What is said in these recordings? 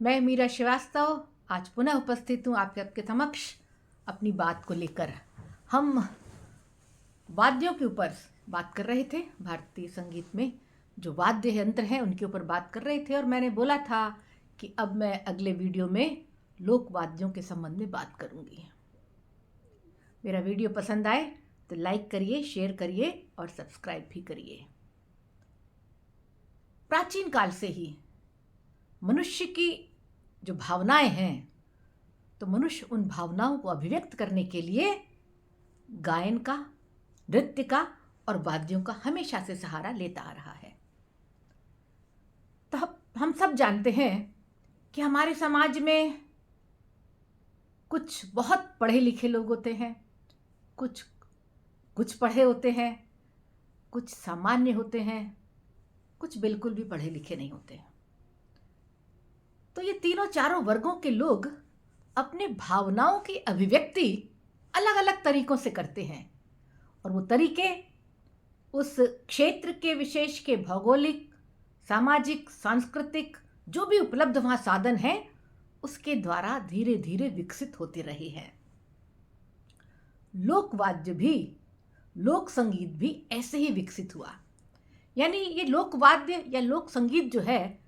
मैं मीरा श्रीवास्तव आज पुनः उपस्थित हूँ आपके समक्ष अपनी बात को लेकर। हम वाद्यों के ऊपर बात कर रहे थे। भारतीय संगीत में जो वाद्य यंत्र हैं उनके ऊपर बात कर रहे थे और मैंने बोला था कि अब मैं अगले वीडियो में लोक वाद्यों के संबंध में बात करूँगी। मेरा वीडियो पसंद आए तो लाइक करिए, शेयर करिए और सब्सक्राइब भी करिए। प्राचीन काल से ही मनुष्य की जो भावनाएं हैं, तो मनुष्य उन भावनाओं को अभिव्यक्त करने के लिए गायन का, नृत्य का और वाद्यों का हमेशा से सहारा लेता आ रहा है। तो हम सब जानते हैं कि हमारे समाज में कुछ बहुत पढ़े लिखे लोग होते हैं, कुछ पढ़े होते हैं, कुछ सामान्य होते हैं, कुछ बिल्कुल भी पढ़े लिखे नहीं होते हैं। तो ये तीनों चारों वर्गों के लोग अपने भावनाओं की अभिव्यक्ति अलग अलग तरीकों से करते हैं और वो तरीके उस क्षेत्र के विशेष के भौगोलिक, सामाजिक, सांस्कृतिक जो भी उपलब्ध वहाँ साधन हैं उसके द्वारा धीरे धीरे विकसित होते रहे हैं। लोकवाद्य भी, लोक संगीत भी ऐसे ही विकसित हुआ। यानी ये लोकवाद्य या लोक संगीत जो है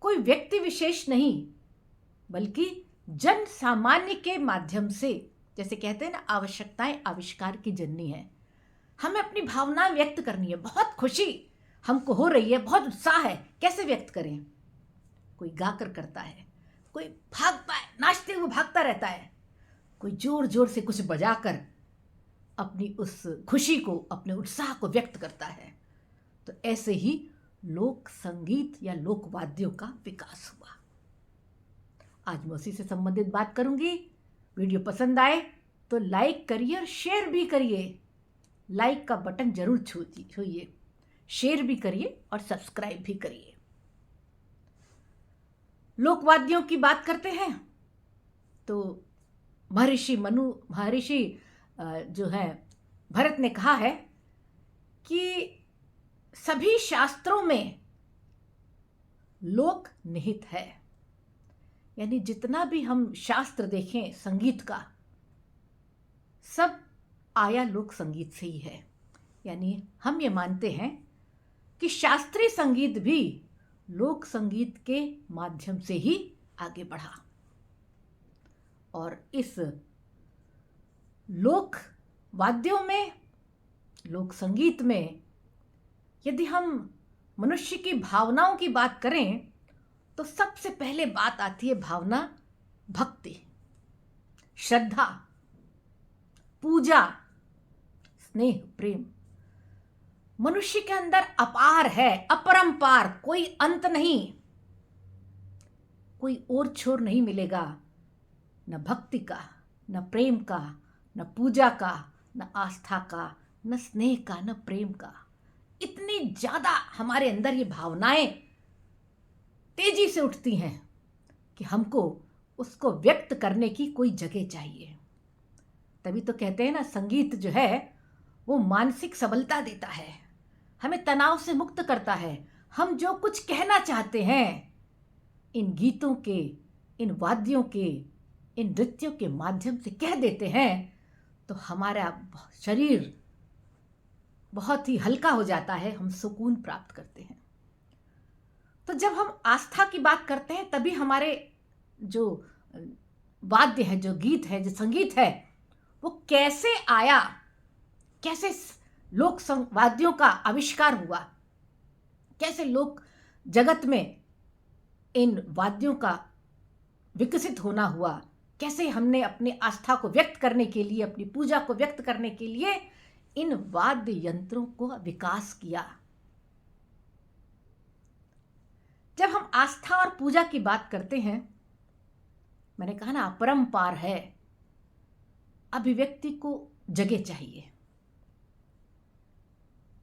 कोई व्यक्ति विशेष नहीं, बल्कि जन सामान्य के माध्यम से, जैसे कहते हैं ना, आवश्यकताएं आविष्कार की जननी है। हमें अपनी भावनाएं व्यक्त करनी है, बहुत खुशी हमको हो रही है, बहुत उत्साह है, कैसे व्यक्त करें? कोई गाकर करता है, कोई भागता है, नाचते हुए भागता रहता है, कोई जोर जोर से कुछ बजाकर अपनी उस खुशी को, अपने उत्साह को व्यक्त करता है। तो ऐसे ही लोक संगीत या लोक वाद्यों का विकास हुआ। आज मैं उसी से संबंधित बात करूंगी। वीडियो पसंद आए तो लाइक करिए और शेयर भी करिए। लाइक का बटन जरूर छूइए, शेयर भी करिए और सब्सक्राइब भी करिए। लोकवाद्यों की बात करते हैं तो महर्षि जो है भरत ने कहा है कि सभी शास्त्रों में लोक निहित है। यानी जितना भी हम शास्त्र देखें संगीत का, सब आया लोक संगीत से ही है। यानी हम ये मानते हैं कि शास्त्रीय संगीत भी लोक संगीत के माध्यम से ही आगे बढ़ा। और इस लोक वाद्यों में, लोक संगीत में, यदि हम मनुष्य की भावनाओं की बात करें तो सबसे पहले बात आती है भावना भक्ति, श्रद्धा, पूजा, स्नेह, प्रेम। मनुष्य के अंदर अपार है, अपरंपार, कोई अंत नहीं, कोई और छोर नहीं मिलेगा, न भक्ति का, न प्रेम का, न पूजा का, न आस्था का, न स्नेह का, न प्रेम का। इतनी ज्यादा हमारे अंदर ये भावनाएं तेजी से उठती हैं कि हमको उसको व्यक्त करने की कोई जगह चाहिए। तभी तो कहते हैं ना, संगीत जो है वो मानसिक सबलता देता है, हमें तनाव से मुक्त करता है। हम जो कुछ कहना चाहते हैं इन गीतों के, इन वाद्यों के, इन नृत्यों के माध्यम से कह देते हैं तो हमारा शरीर बहुत ही हल्का हो जाता है, हम सुकून प्राप्त करते हैं। तो जब हम आस्था की बात करते हैं तभी हमारे जो वाद्य है, जो गीत है, जो संगीत है, वो कैसे आया, कैसे लोक वाद्यों का आविष्कार हुआ, कैसे लोक जगत में इन वाद्यों का विकसित होना हुआ, कैसे हमने अपनी आस्था को व्यक्त करने के लिए, अपनी पूजा को व्यक्त करने के लिए इन वाद्य यंत्रों को विकास किया। जब हम आस्था और पूजा की बात करते हैं, मैंने कहा ना, अपरंपार है, अभिव्यक्ति को जगह चाहिए।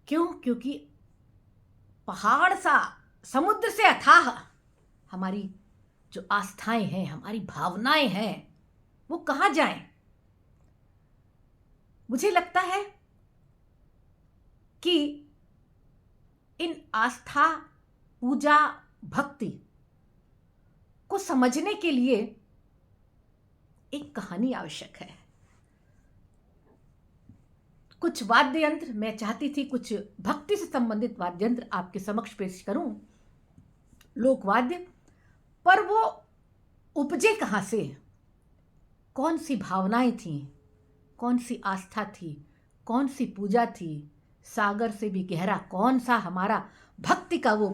क्यों? क्योंकि पहाड़ सा, समुद्र से अथाह हमारी जो आस्थाएं हैं, हमारी भावनाएं हैं, वो कहां जाएं? मुझे लगता है कि इन आस्था, पूजा, भक्ति को समझने के लिए एक कहानी आवश्यक है। कुछ वाद्य यंत्र मैं चाहती थी, कुछ भक्ति से संबंधित वाद्य यंत्र आपके समक्ष पेश करूं, लोकवाद्य। पर वो उपजे कहाँ से, कौन सी भावनाएं थी, कौन सी आस्था थी, कौन सी पूजा थी, सागर से भी गहरा कौन सा हमारा भक्ति का वो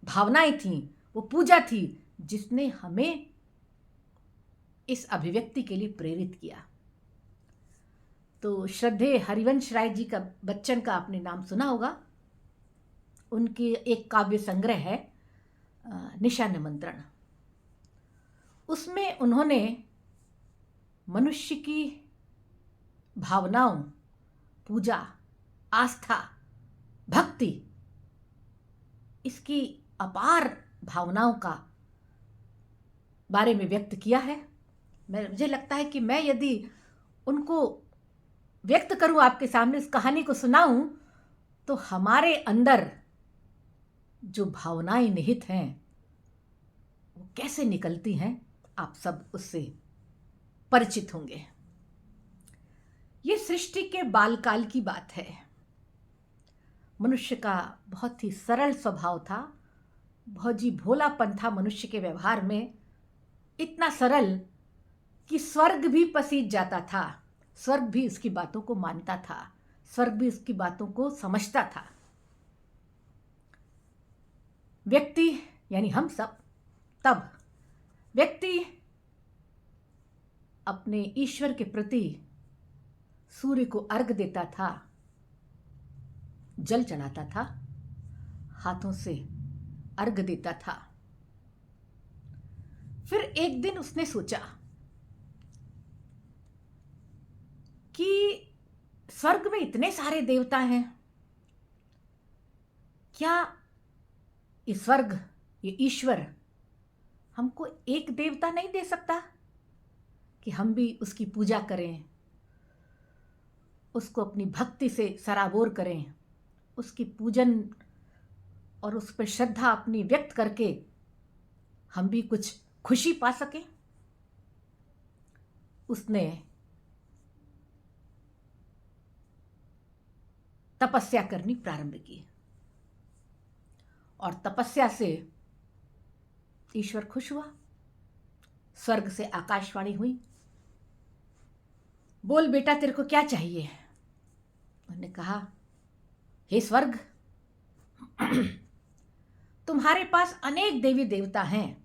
भावनाएं थी, वो पूजा थी जिसने हमें इस अभिव्यक्ति के लिए प्रेरित किया। तो श्रद्धेय हरिवंश राय जी का बच्चन का आपने नाम सुना होगा। उनकी एक काव्य संग्रह है निशा निमंत्रण। उसमें उन्होंने मनुष्य की भावनाओं, पूजा, आस्था, भक्ति, इसकी अपार भावनाओं का बारे में व्यक्त किया है। मुझे लगता है कि मैं यदि उनको व्यक्त करूं, आपके सामने इस कहानी को सुनाऊं, तो हमारे अंदर जो भावनाएं निहित हैं वो कैसे निकलती हैं, आप सब उससे परिचित होंगे। ये सृष्टि के बालकाल की बात है। मनुष्य का बहुत ही सरल स्वभाव था, बहुत ही भोलापन था मनुष्य के व्यवहार में, इतना सरल कि स्वर्ग भी पसीज जाता था, स्वर्ग भी उसकी बातों को मानता था, स्वर्ग भी उसकी बातों को समझता था। व्यक्ति यानी हम सब, तब व्यक्ति अपने ईश्वर के प्रति सूर्य को अर्घ देता था, जल चढ़ाता था, हाथों से अर्घ देता था। फिर एक दिन उसने सोचा कि स्वर्ग में इतने सारे देवता हैं, क्या ये स्वर्ग, ये ईश्वर हमको एक देवता नहीं दे सकता कि हम भी उसकी पूजा करें, उसको अपनी भक्ति से सराबोर करें, उसकी पूजन और उस पर श्रद्धा अपनी व्यक्त करके हम भी कुछ खुशी पा सकें। उसने तपस्या करनी प्रारंभ की और तपस्या से ईश्वर खुश हुआ। स्वर्ग से आकाशवाणी हुई, बोल बेटा तेरे को क्या चाहिए। उन्होंने कहा, हे स्वर्ग, तुम्हारे पास अनेक देवी देवता हैं,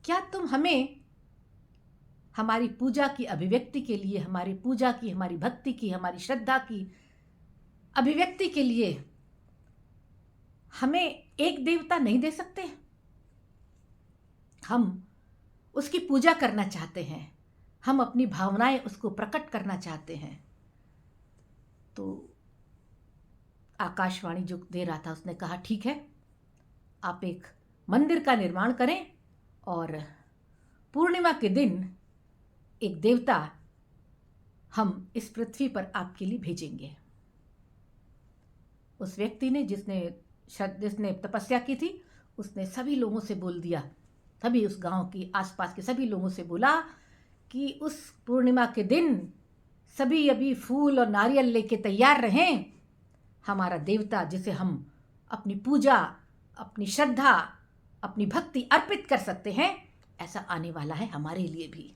क्या तुम हमें हमारी पूजा की अभिव्यक्ति के लिए, हमारी पूजा की, हमारी भक्ति की, हमारी श्रद्धा की अभिव्यक्ति के लिए हमें एक देवता नहीं दे सकते? हम उसकी पूजा करना चाहते हैं, हम अपनी भावनाएं उसको प्रकट करना चाहते हैं। तो आकाशवाणी जो दे रहा था उसने कहा, ठीक है, आप एक मंदिर का निर्माण करें और पूर्णिमा के दिन एक देवता हम इस पृथ्वी पर आपके लिए भेजेंगे। उस व्यक्ति ने जिसने तपस्या की थी, उसने सभी लोगों से बोल दिया, सभी उस गांव की आसपास के सभी लोगों से बोला कि उस पूर्णिमा के दिन सभी अभी फूल और नारियल लेके तैयार रहें। हमारा देवता जिसे हम अपनी पूजा, अपनी श्रद्धा, अपनी भक्ति अर्पित कर सकते हैं, ऐसा आने वाला है हमारे लिए भी।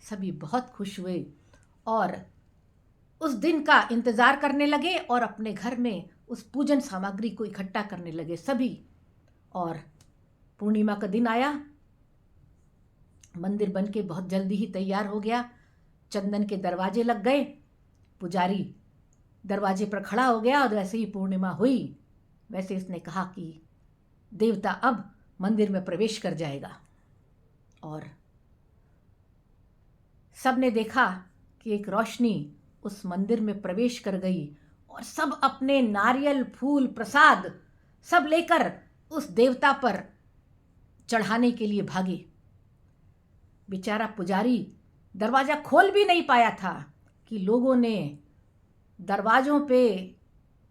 सभी बहुत खुश हुए और उस दिन का इंतज़ार करने लगे और अपने घर में उस पूजन सामग्री को इकट्ठा करने लगे सभी। और पूर्णिमा का दिन आया, मंदिर बनके बहुत जल्दी ही तैयार हो गया, चंदन के दरवाजे लग गए, पुजारी दरवाजे पर खड़ा हो गया और वैसे ही पूर्णिमा हुई वैसे उसने कहा कि देवता अब मंदिर में प्रवेश कर जाएगा। और सबने देखा कि एक रोशनी उस मंदिर में प्रवेश कर गई और सब अपने नारियल, फूल, प्रसाद सब लेकर उस देवता पर चढ़ाने के लिए भागे। बेचारा पुजारी दरवाज़ा खोल भी नहीं पाया था कि लोगों ने दरवाज़ों पे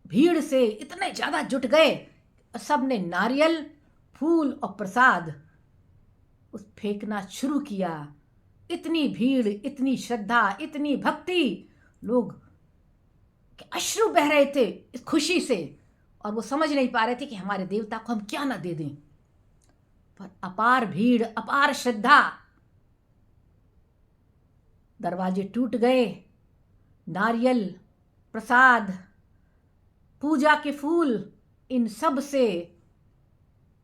भीड़ से इतने ज़्यादा जुट गए, सब ने नारियल, फूल और प्रसाद उस फेंकना शुरू किया। इतनी भीड़, इतनी श्रद्धा, इतनी भक्ति, लोग के अश्रु बह रहे थे इस खुशी से, और वो समझ नहीं पा रहे थे कि हमारे देवता को हम क्या ना दे दें। पर अपार भीड़, अपार श्रद्धा, दरवाजे टूट गए। नारियल, प्रसाद, पूजा के फूल, इन सब से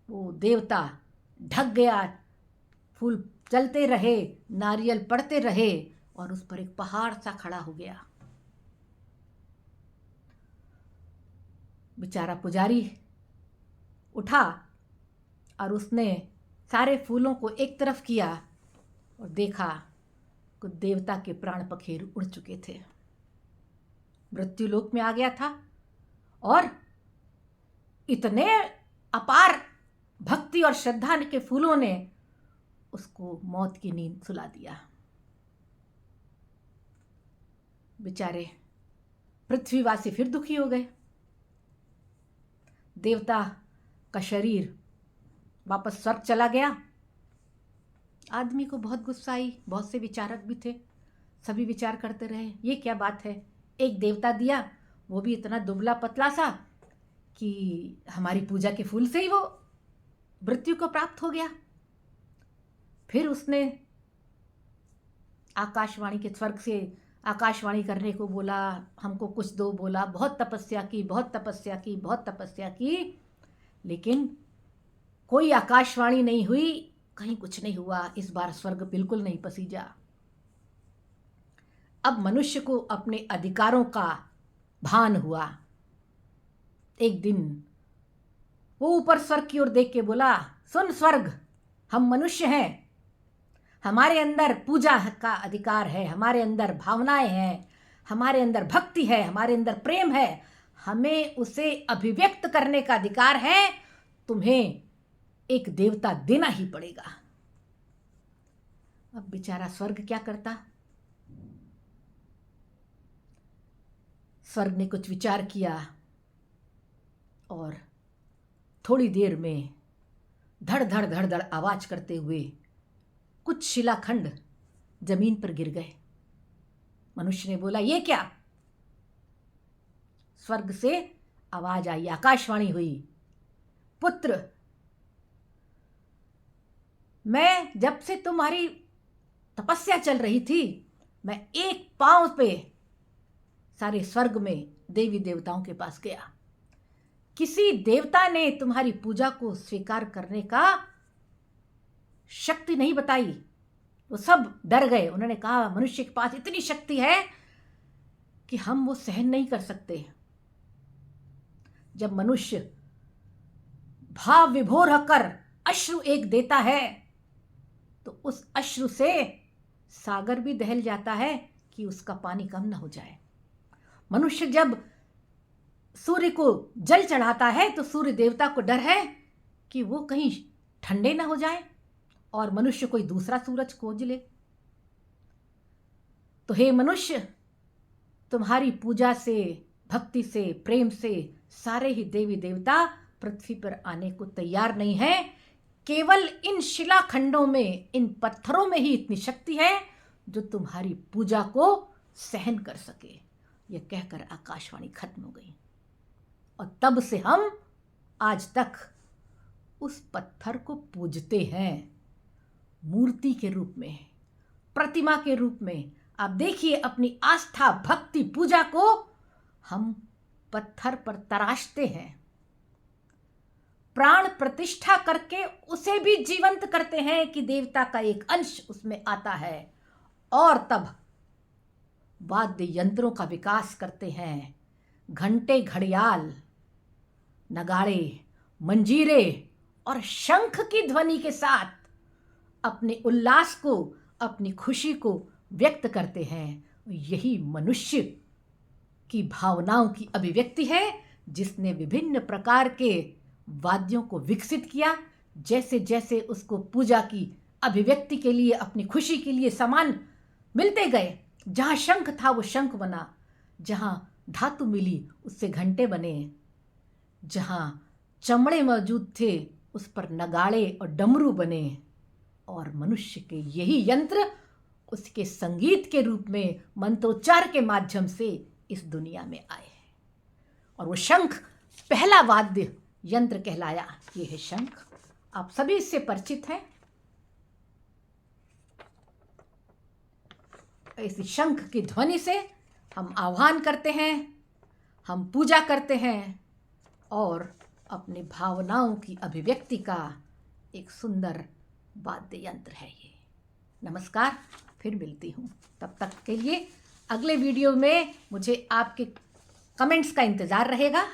वो देवता ढक गया। फूल चलते रहे, नारियल पड़ते रहे, और उस पर एक पहाड़ सा खड़ा हो गया। बेचारा पुजारी उठा और उसने सारे फूलों को एक तरफ किया और देखा कि देवता के प्राण पखेरु उड़ चुके थे। मृत्युलोक में आ गया था और इतने अपार भक्ति और श्रद्धा के फूलों ने उसको मौत की नींद सुला दिया। बेचारे पृथ्वीवासी फिर दुखी हो गए। देवता का शरीर वापस स्वर्ग चला गया। आदमी को बहुत गुस्सा आई। बहुत से विचारक भी थे, सभी विचार करते रहे, ये क्या बात है, एक देवता दिया, वो भी इतना दुबला पतला सा कि हमारी पूजा के फूल से ही वो मृत्यु को प्राप्त हो गया। फिर उसने आकाशवाणी के स्वर्ग से आकाशवाणी करने को बोला, हमको कुछ दो, बोला, बहुत तपस्या की, बहुत तपस्या की, बहुत तपस्या की, लेकिन कोई आकाशवाणी नहीं हुई, कहीं कुछ नहीं हुआ। इस बार स्वर्ग बिल्कुल नहीं पसीजा। अब मनुष्य को अपने अधिकारों का भान हुआ। एक दिन वो ऊपर स्वर्ग की ओर देख के बोला, सुन स्वर्ग, हम मनुष्य हैं, हमारे अंदर पूजा का अधिकार है, हमारे अंदर भावनाएं हैं, हमारे अंदर भक्ति है, हमारे अंदर प्रेम है, हमें उसे अभिव्यक्त करने का अधिकार है, तुम्हें एक देवता देना ही पड़ेगा। अब बेचारा स्वर्ग क्या करता। स्वर्ग ने कुछ विचार किया और थोड़ी देर में धड़ धड़ धड़ धड़ आवाज करते हुए कुछ शिलाखंड जमीन पर गिर गए। मनुष्य ने बोला, ये क्या? स्वर्ग से आवाज आई, आकाशवाणी हुई, पुत्र, मैं जब से तुम्हारी तपस्या चल रही थी, मैं एक पांव पे सारे स्वर्ग में देवी देवताओं के पास गया, किसी देवता ने तुम्हारी पूजा को स्वीकार करने का शक्ति नहीं बताई। वो सब डर गए। उन्होंने कहा, मनुष्य के पास इतनी शक्ति है कि हम वो सहन नहीं कर सकते। जब मनुष्य भाव विभोर होकर अश्रु एक देता है तो उस अश्रु से सागर भी दहल जाता है कि उसका पानी कम ना हो जाए। मनुष्य जब सूर्य को जल चढ़ाता है तो सूर्य देवता को डर है कि वो कहीं ठंडे ना हो जाए और मनुष्य कोई दूसरा सूरज खोज ले। तो हे मनुष्य, तुम्हारी पूजा से, भक्ति से, प्रेम से सारे ही देवी देवता पृथ्वी पर आने को तैयार नहीं है। केवल इन शिलाखंडों में, इन पत्थरों में ही इतनी शक्ति है जो तुम्हारी पूजा को सहन कर सके। यह कहकर आकाशवाणी खत्म हो गई। और तब से हम आज तक उस पत्थर को पूजते हैं, मूर्ति के रूप में, प्रतिमा के रूप में। आप देखिए, अपनी आस्था, भक्ति, पूजा को हम पत्थर पर तराशते हैं, प्राण प्रतिष्ठा करके उसे भी जीवंत करते हैं कि देवता का एक अंश उसमें आता है, और तब वाद्य यंत्रों का विकास करते हैं। घंटे, घड़ियाल, नगाड़े, मंजीरे और शंख की ध्वनि के साथ अपने उल्लास को, अपनी खुशी को व्यक्त करते हैं। यही मनुष्य की भावनाओं की अभिव्यक्ति है, जिसने विभिन्न प्रकार के वाद्यों को विकसित किया। जैसे जैसे उसको पूजा की अभिव्यक्ति के लिए, अपनी खुशी के लिए सामान मिलते गए, जहाँ शंख था वो शंख बना, जहाँ धातु मिली उससे घंटे बने, जहाँ चमड़े मौजूद थे उस पर नगाड़े और डमरू बने, और मनुष्य के यही यंत्र उसके संगीत के रूप में मंत्रोच्चार के माध्यम से इस दुनिया में आए हैं। और वो शंख पहला वाद्य यंत्र कहलाया। ये है शंख, आप सभी इससे परिचित हैं। इस शंख की ध्वनि से हम आह्वान करते हैं, हम पूजा करते हैं और अपनी भावनाओं की अभिव्यक्ति का एक सुंदर वाद्य यंत्र है ये। नमस्कार, फिर मिलती हूँ। तब तक के लिए अगले वीडियो में मुझे आपके कमेंट्स का इंतज़ार रहेगा।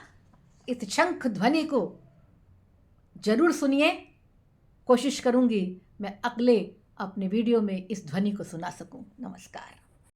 इस शंख ध्वनि को ज़रूर सुनिए। कोशिश करूँगी मैं अगले अपने वीडियो में इस ध्वनि को सुना सकूँ। नमस्कार।